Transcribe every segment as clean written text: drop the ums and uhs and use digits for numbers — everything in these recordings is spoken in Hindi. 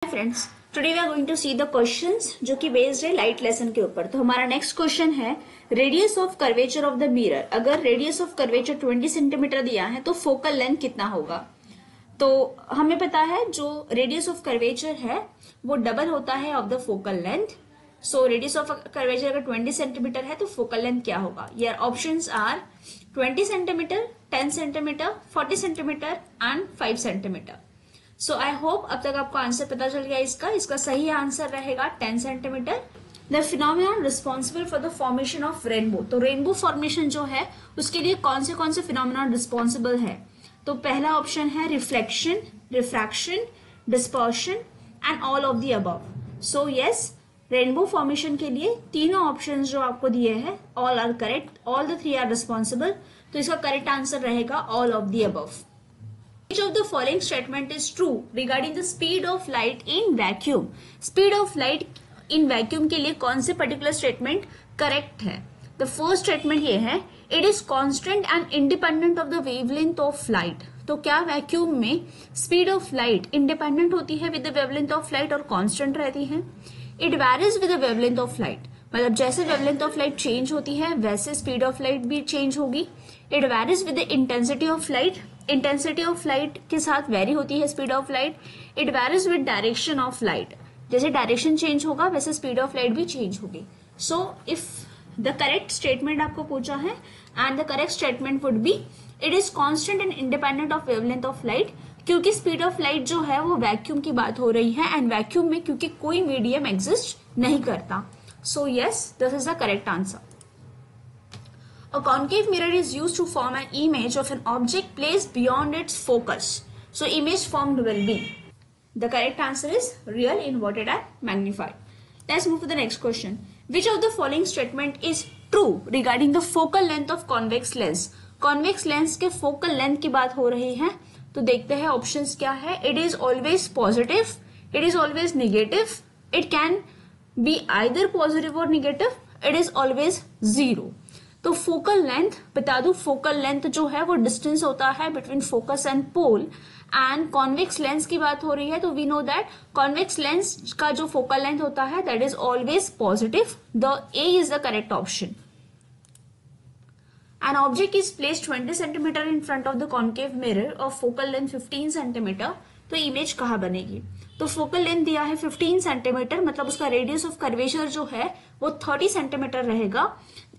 Friends, today we are going to see the questions जो कि बेस्ड है लाइट लेसन के ऊपर। तो हमारा नेक्स्ट क्वेश्चन है radius of curvature of the mirror. अगर रेडियस ऑफ कर्वेचर 20 सेंटीमीटर दिया है तो फोकल लेंथ कितना होगा। तो हमें पता है जो रेडियस ऑफ कर्वेचर है वो डबल होता है of the focal length. So radius of curvature अगर 20 सेंटीमीटर है तो फोकल लेंथ क्या होगा। यार options are 20 centimetre, 10 centimetre, 40 centimetre and 5 centimetre. So I hope अब तक आपको आंसर पता चल गया। इसका सही आंसर रहेगा 10 centimetre. The phenomenon responsible for the formation of rainbow. तो रेनबो फॉर्मेशन जो है उसके लिए कौन से फिनोमिनन रिस्पॉन्सिबल है। तो पहला ऑप्शन है reflection, refraction, dispersion and all of the above. So yes, rainbow formation के लिए तीनों ऑप्शन जो आपको दिए हैं all are correct, all the three are responsible. तो इसका करेक्ट आंसर रहेगा all of the above. Which of the following statement is true regarding the speed of light in vacuum? Speed of light in vacuum के लिए कौन से particular statement correct है। The first statement ये है it is constant and independent of the wavelength of light। तो क्या वैक्यूम में speed of light independent होती है with the wavelength of light और constant रहती है। It varies with the wavelength of light, मतलब जैसे wavelength of light change होती है वैसे speed of light भी change होगी। It varies with the intensity of light, intensity of light के साथ वेरी होती है speed of light. It varies with direction of light, जैसे डायरेक्शन चेंज होगा वैसे स्पीड ऑफ लाइट भी चेंज होगी। So if the correct statement आपको पूछा है and the correct statement would be it is constant and independent of wavelength of light, क्योंकि स्पीड ऑफ लाइट जो है वो वैक्यूम की बात हो रही है एंड वैक्यूम में क्योंकि कोई मीडियम एग्जिस्ट नहीं करता। So yes, this is the correct answer. A concave mirror is used to form an image of an object placed beyond its focus. So image formed will be. The correct answer is real, inverted and magnified. Let's move to the next question. Which of the following statement is true regarding the focal length of convex lens? Convex lens के focal length की बात हो रही है तो देखते हैं options क्या है। It is always positive, it is always negative, it can be either positive or negative, it is always zero। तो फोकल लेंथ बता दूं, फोकल लेंथ जो है वो डिस्टेंस होता है between focus and pole. And convex lens की बात हो रही है तो we know that convex lens का जो फोकल लेंथ होता है that is always positive. The A is the correct option. An object is placed 20 centimetre in front of the concave mirror of focal length 15 centimetre. तो इमेज कहाँ बनेगी। तो फोकल लेंथ दिया है 15 सेंटीमीटर, मतलब उसका रेडियस ऑफ कर्वेचर जो है वो 30 सेंटीमीटर रहेगा।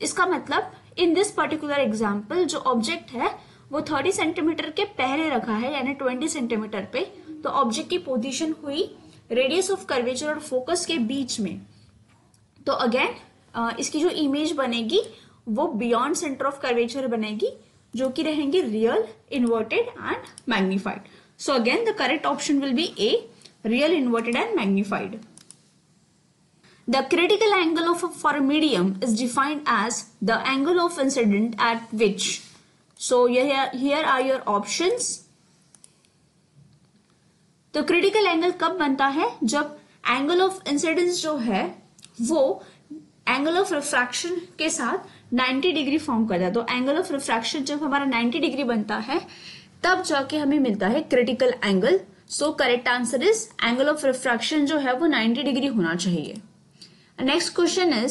इसका मतलब इन दिस पर्टिकुलर एग्जाम्पल जो ऑब्जेक्ट है वो 30 सेंटीमीटर के पहले रखा है यानी 20 सेंटीमीटर पे। तो ऑब्जेक्ट की पोजीशन हुई रेडियस ऑफ कर्वेचर और फोकस के बीच में। तो अगेन इसकी जो इमेज बनेगी वो बियॉन्ड सेंटर ऑफ कर्वेचर बनेगी, जो कि रहेंगे real, inverted and magnified. So again the correct option will be A, real, inverted and magnified. The critical angle for a medium is defined as the angle of incidence at which. So here are your options. तो critical angle कब बनता है, जब angle of incidence जो है वो angle of refraction के साथ 90 डिग्री फॉर्म करता है। तो angle of refraction जब हमारा 90 डिग्री बनता है तब जाके हमें मिलता है critical angle। So correct answer is angle of refraction जो है वो 90 डिग्री होना चाहिए। Next question is